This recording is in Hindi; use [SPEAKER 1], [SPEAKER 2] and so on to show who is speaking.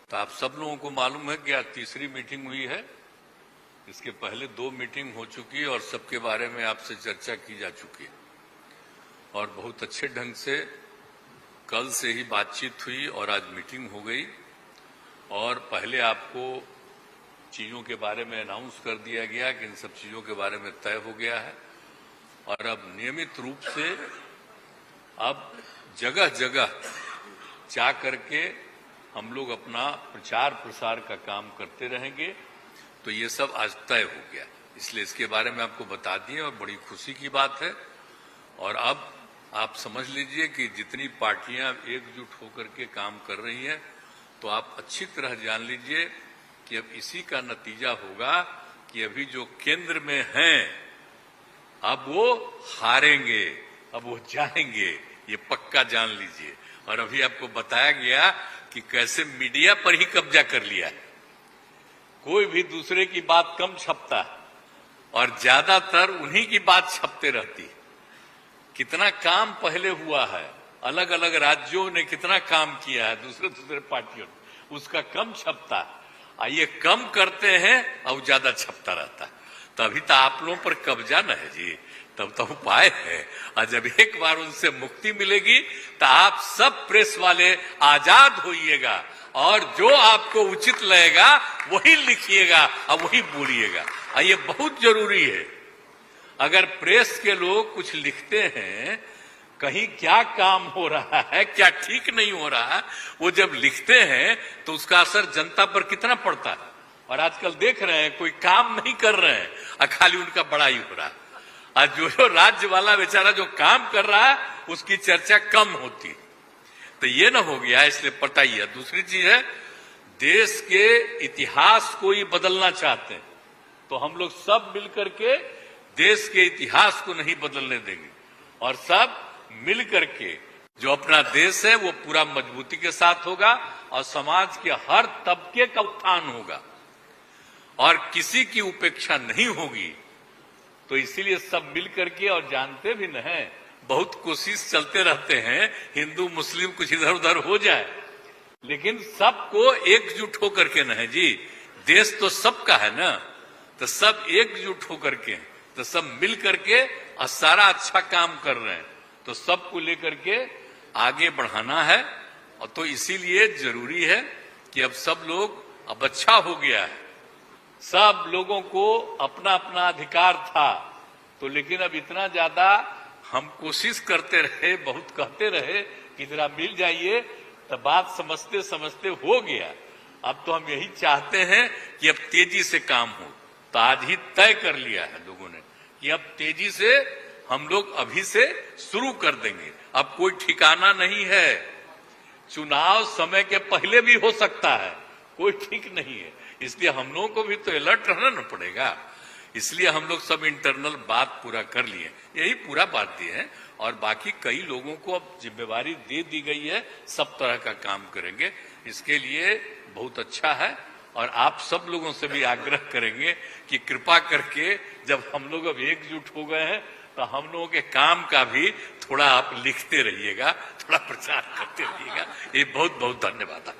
[SPEAKER 1] तो आप सब लोगों को मालूम है कि आज तीसरी मीटिंग हुई है। इसके पहले 2 मीटिंग हो चुकी है और सबके बारे में आपसे चर्चा की जा चुकी है और बहुत अच्छे ढंग से कल से ही बातचीत हुई और आज मीटिंग हो गई। और पहले आपको चीजों के बारे में अनाउंस कर दिया गया कि इन सब चीजों के बारे में तय हो गया है और अब नियमित रूप से अब जगह जगह जा करके हम लोग अपना प्रचार प्रसार का काम करते रहेंगे। तो ये सब आज तय हो गया, इसलिए इसके बारे में आपको बता दिए और बड़ी खुशी की बात है। और अब आप समझ लीजिए कि जितनी पार्टियां एकजुट होकर के काम कर रही हैं, तो आप अच्छी तरह जान लीजिए कि अब इसी का नतीजा होगा कि अभी जो केंद्र में हैं अब वो हारेंगे, अब वो जाएंगे, ये पक्का जान लीजिए। और अभी आपको बताया गया कि कैसे मीडिया पर ही कब्जा कर लिया है, कोई भी दूसरे की बात कम छपता है और ज्यादातर उन्हीं की बात छपते रहती है। कितना काम पहले हुआ है, अलग अलग राज्यों ने कितना काम किया है दूसरे पार्टियों ने, उसका कम छपता है। ये कम करते हैं और ज्यादा छपता रहता है। तभी तो आप लोगों पर कब्जा न है जी, तब तो उपाय है। और जब एक बार उनसे मुक्ति मिलेगी तो आप सब प्रेस वाले आजाद होइएगा और जो आपको उचित लगेगा वही लिखिएगा और वही बोलिएगा। ये बहुत जरूरी है। अगर प्रेस के लोग कुछ लिखते हैं, कहीं क्या काम हो रहा है, क्या ठीक नहीं हो रहा है, वो जब लिखते हैं तो उसका असर जनता पर कितना पड़ता है। और आजकल देख रहे हैं कोई काम नहीं कर रहे हैं और खाली उनका बड़ाई हो रहा है। और जो राज्य वाला बेचारा जो काम कर रहा है उसकी चर्चा कम होती है। तो ये ना हो गया, इसलिए पता ही है। दूसरी चीज है, देश के इतिहास को ही बदलना चाहते हैं तो हम लोग सब मिलकर के देश के इतिहास को नहीं बदलने देंगे और सब मिल करके जो अपना देश है वो पूरा मजबूती के साथ होगा और समाज के हर तबके का उत्थान होगा और किसी की उपेक्षा नहीं होगी। तो इसीलिए सब मिल करके, और जानते भी न हैं, बहुत कोशिश चलते रहते हैं हिंदू मुस्लिम कुछ इधर उधर हो जाए, लेकिन सबको एकजुट होकर के न है जी। देश तो सबका है ना, तो सब एकजुट होकर के, तो सब मिल करके और सारा अच्छा काम कर रहे हैं। तो सबको लेकर के आगे बढ़ाना है। और तो इसीलिए जरूरी है कि अब सब लोग, अब अच्छा हो गया है, सब लोगों को अपना अपना अधिकार था, तो लेकिन अब इतना ज्यादा हम कोशिश करते रहे, बहुत कहते रहे कि जरा मिल जाइए, तो बात समझते समझते हो गया। अब तो हम यही चाहते हैं कि अब तेजी से काम हो। तो आज ही तय कर लिया है लोगों ने कि अब तेजी से हम लोग अभी से शुरू कर देंगे। अब कोई ठिकाना नहीं है, चुनाव समय के पहले भी हो सकता है, कोई ठीक नहीं है। इसलिए हम लोगों को भी तो अलर्ट रहना न पड़ेगा। इसलिए हम लोग सब इंटरनल बात पूरा कर लिए, यही पूरा बात दिए हैं। और बाकी कई लोगों को अब जिम्मेवारी दे दी गई है, सब तरह का काम करेंगे। इसके लिए बहुत अच्छा है और आप सब लोगों से भी आग्रह करेंगे कि कृपा करके जब हम लोग अब एकजुट हो गए हैं तो हम लोगों के काम का भी थोड़ा आप लिखते रहिएगा, थोड़ा प्रचार करते रहिएगा। ये बहुत बहुत धन्यवाद।